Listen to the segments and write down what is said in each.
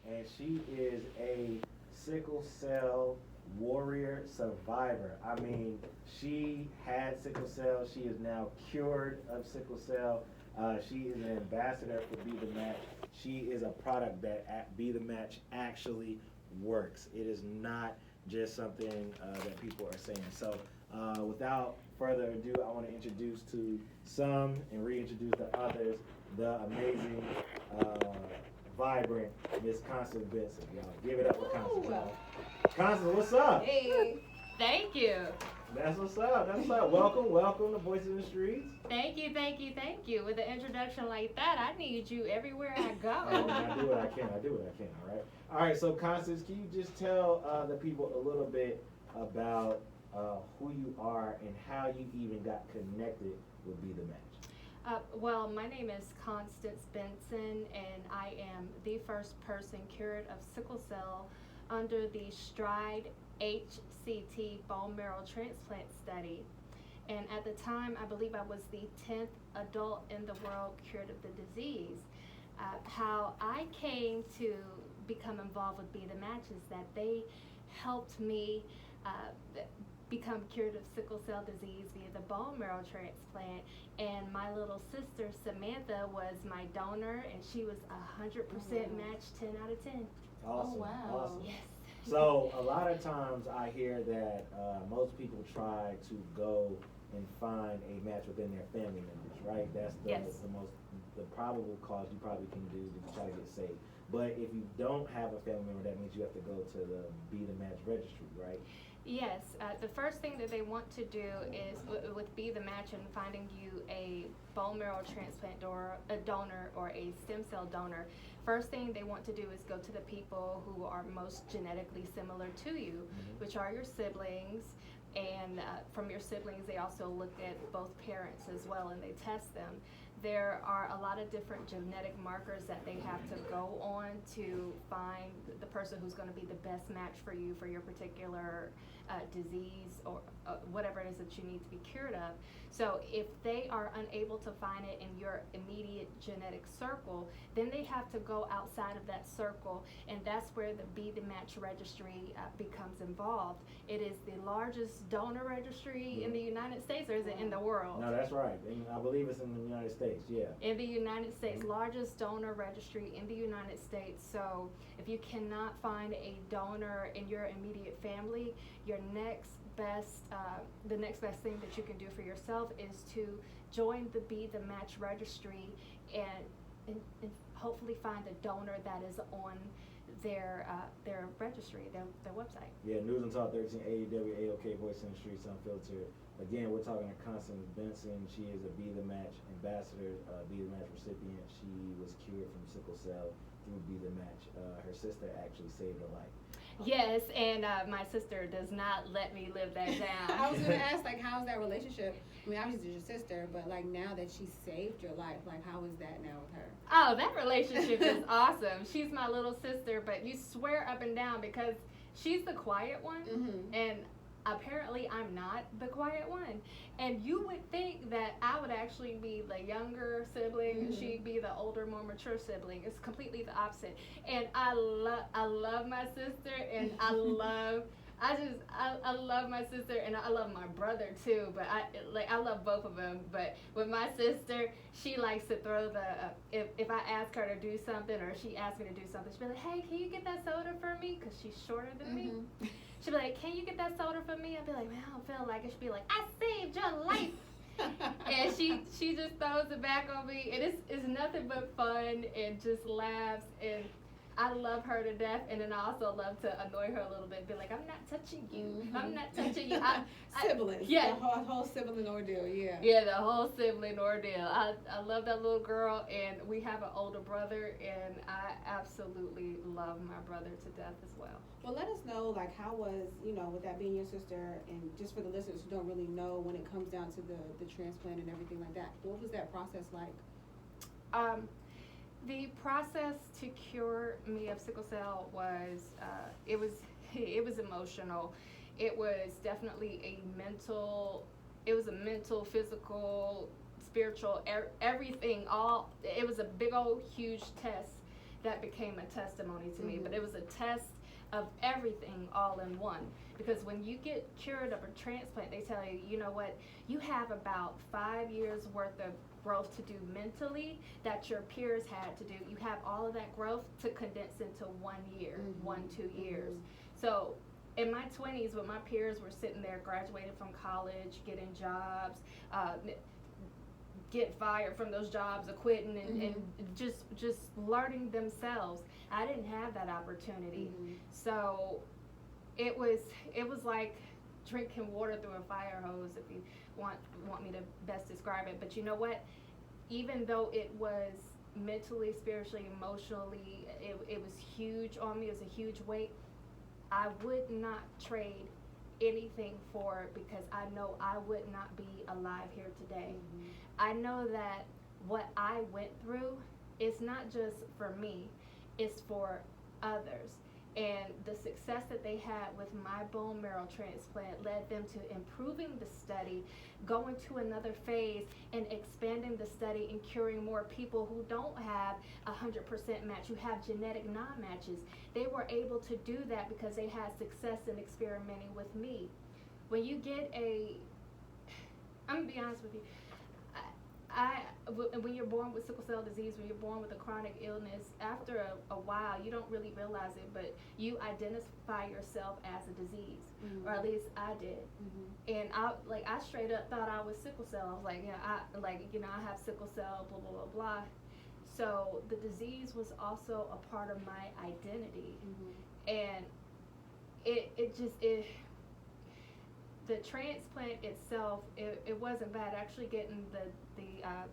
and she is a sickle cell warrior survivor. I mean, she had sickle cell. She is now cured of sickle cell. She is an ambassador for Be the Match. She is a product that at Be the Match actually works. It is not just something that people are saying. So without further ado, I want to introduce to some and reintroduce to others the amazing, vibrant Miss Constance Benson. Y'all give it up for Constance. Y'all. Constance, what's up? Hey, thank you. That's what's up. That's what's up. Welcome to Voices in the Streets. Thank you. With an introduction like that, I need you everywhere I go. I do what I can. All right. So, Constance, can you just tell the people a little bit about who you are and how you even got connected with Be the Match? Well, my name is Constance Benson, and I am the first person cured of sickle cell under the Stride-HCT bone marrow transplant study. And at the time, I believe I was the 10th adult in the world cured of the disease. How I came to become involved with Be the Match is that they helped me become cured of sickle cell disease via the bone marrow transplant. And my little sister Samantha was my donor, and she was 100% matched, 10 out of 10. Awesome. Oh, wow. Awesome. Yes. So a lot of times I hear that most people try to go and find a match within their family members, right? That's the probable cause you probably can do to try to get saved. But if you don't have a family member, that means you have to go to the Be the Match registry, right? Yes, the first thing that they want to do is with Be the Match and finding you a bone marrow transplant donor or a stem cell donor. First thing they want to do is go to the people who are most genetically similar to you, which are your siblings. And from your siblings, they also look at both parents as well, and they test them. There are a lot of different genetic markers that they have to go on to find the person who's going to be the best match for you for your particular disease or whatever it is that you need to be cured of. So if they are unable to find it in your immediate genetic circle, then they have to go outside of that circle, and that's where the Be the Match registry becomes involved. It is the largest donor registry in the United States, or is it in the world? No, that's right. And I believe it's in the United States, yeah. In the United States, largest donor registry in the United States. So if you cannot find a donor in your immediate family, your the next best thing that you can do for yourself is to join the Be the Match registry and hopefully find a donor that is on their registry, their website. Yeah, News and Talk 1380 WAOK, Voice in the Streets, Unfiltered. Again, we're talking to Constance Benson. She is a Be the Match ambassador, Be the Match recipient. She was cured from sickle cell through Be the Match. Her sister actually saved her life. Yes, and my sister does not let me live that down. I was going to ask, like, how's that relationship? I mean, obviously it's your sister, but like now that she saved your life, like how is that now with her? Oh, that relationship is awesome. She's my little sister, but you swear up and down because she's the quiet one, and apparently I'm not the quiet one. And you would think that I would actually be the younger sibling, she'd be the older, more mature sibling. It's completely the opposite. And I love my sister, and I love my sister, and I love my brother too. But I love both of them. But with my sister, she likes to throw if I ask her to do something or she asks me to do something, she'll be like, "Hey, can you get that soda for me?" Because she's shorter than me. She'll be like, "Can you get that soda for me?" I'll be like, "Man, I don't feel like it." She'll be like, "I saved your life." And she just throws it back on me, and it's nothing but fun and just laughs, and I love her to death. And then I also love to annoy her a little bit, be like, "I'm not touching you. I'm not touching you." Siblings. Yeah. The whole sibling ordeal, yeah. Yeah, the whole sibling ordeal. I love that little girl, and we have an older brother, and I absolutely love my brother to death as well. Well, let us know, like, how was, with that being your sister, and just for the listeners who don't really know when it comes down to the transplant and everything like that, what was that process like? The process to cure me of sickle cell was, it was emotional. It was definitely a mental, physical, spiritual, everything, it was a big old huge test that became a testimony to me. But it was a test of everything all in one. Because when you get cured of a transplant, they tell you, you know what, you have about 5 years worth of growth to do mentally that your peers had to do. You have all of that growth to condense into 1 year, 2 years. So in my 20s, when my peers were sitting there graduating from college, getting jobs, get fired from those jobs, or quitting, and just learning themselves, I didn't have that opportunity. So it was like drinking water through a fire hose, if you want me to best describe it. But you know what? Even though it was mentally, spiritually, emotionally, it was huge on me. It was a huge weight. I would not trade anything for it, because I know I would not be alive here today. I know that what I went through is not just for me, it's for others. And the success that they had with my bone marrow transplant led them to improving the study, going to another phase, and expanding the study and curing more people who don't have 100% match, who have genetic non-matches. They were able to do that because they had success in experimenting with me. When you get I'm gonna be honest with you, when you're born with sickle cell disease, when you're born with a chronic illness, after a while, you don't really realize it, but you identify yourself as a disease, or at least I did. And I straight up thought I was sickle cell. I was like, I have sickle cell, blah, blah, blah, blah. So the disease was also a part of my identity. And the transplant itself, it wasn't bad. Actually getting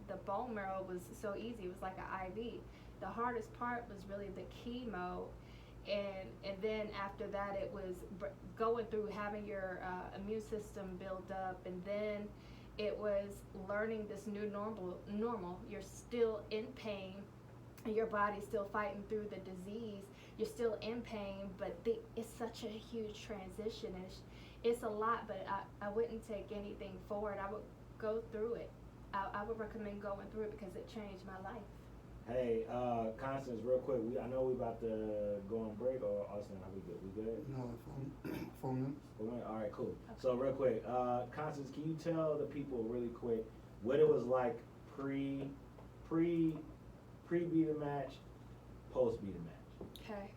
the bone marrow was so easy. It was like an IV. The hardest part was really the chemo, and then after that it was going through having your immune system build up, and then it was learning this new normal. You're still in pain, and your body's still fighting through the disease. You're still in pain, but it's such a huge transition. It's a lot, but I wouldn't take anything forward. I would go through it. I would recommend going through it because it changed my life. Hey, Constance, real quick, I know we about to go on break, or Austin, are we good? We good? No, 4 minutes. 4 minutes? All right, cool. Okay. So real quick, Constance, can you tell the people really quick what it was like pre Be the Match, post Be the Match? Okay.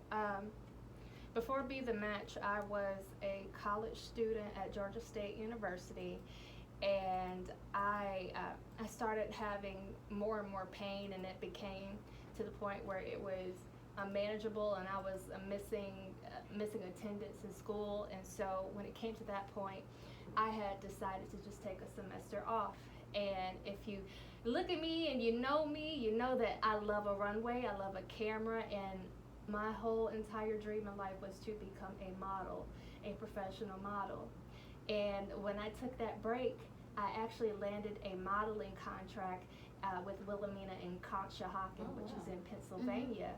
Before Be the Match, I was a college student at Georgia State University, and I started having more and more pain, and it became to the point where it was unmanageable, and I was missing attendance in school. And so when it came to that point, I had decided to just take a semester off. And if you look at me and you know that I love a runway, I love a camera, and my whole entire dream in life was to become a model, a professional model. And when I took that break, I actually landed a modeling contract with Wilhelmina and Conshohocken, which is in Pennsylvania.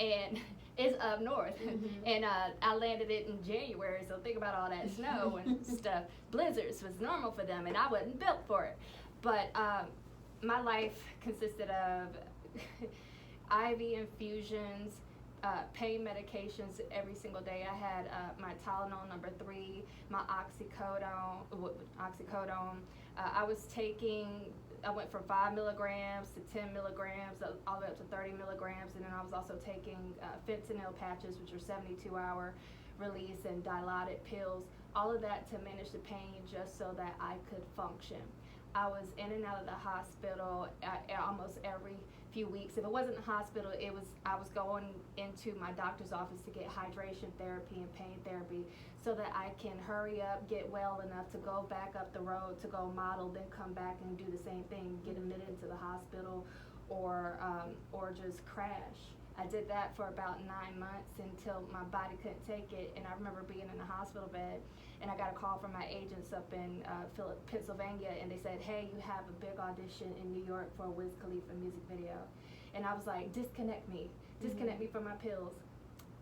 And it's up north. And I landed it in January, so think about all that snow and stuff. Blizzards was normal for them, and I wasn't built for it. But my life consisted of IV infusions, pain medications every single day. I had my Tylenol number 3, my oxycodone. I went from 5 milligrams to 10 milligrams, all the way up to 30 milligrams, and then I was also taking fentanyl patches, which are 72-hour release, and Dilaudid pills, all of that to manage the pain just so that I could function. I was in and out of the hospital almost every few weeks. If it wasn't the hospital, I was going into my doctor's office to get hydration therapy and pain therapy so that I can hurry up, get well enough to go back up the road to go model, then come back and do the same thing, get admitted into the hospital or just crash. I did that for about 9 months until my body couldn't take it, and I remember being in a hospital bed, and I got a call from my agents up in Pennsylvania, and they said, hey, you have a big audition in New York for a Wiz Khalifa music video. And I was like, disconnect me from my pills,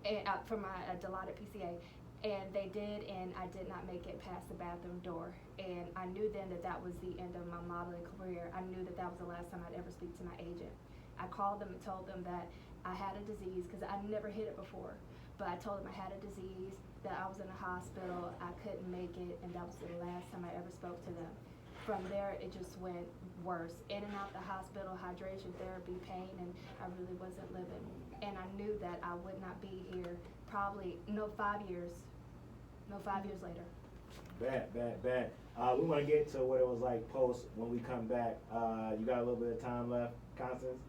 and from my Dilaudid PCA. And they did, and I did not make it past the bathroom door. And I knew then that was the end of my modeling career. I knew that was the last time I'd ever speak to my agent. I called them and told them that I had a disease, because I never hid it before, but I told them I had a disease, that I was in a hospital, I couldn't make it, and that was the last time I ever spoke to them. From there, it just went worse. In and out the hospital, hydration therapy, pain, and I really wasn't living. And I knew that I would not be here probably, 5 years later. Bad. We want to get to what it was like post when we come back. You got a little bit of time left, Constance?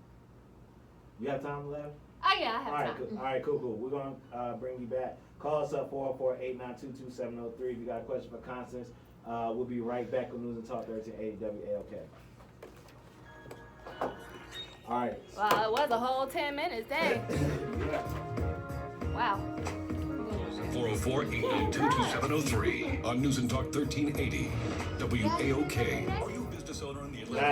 You have time left? Oh yeah, I have time. Cool. All right, cool. We're going to bring you back. Call us up, 404-892-2703 if you got a question for Constance. We'll be right back on News and Talk 1380 WAOK. All right. Wow, it was a whole 10 minutes, dang. Wow. 404-892-2703 on News and Talk 1380 WAOK. Are you a business owner in the Atlanta?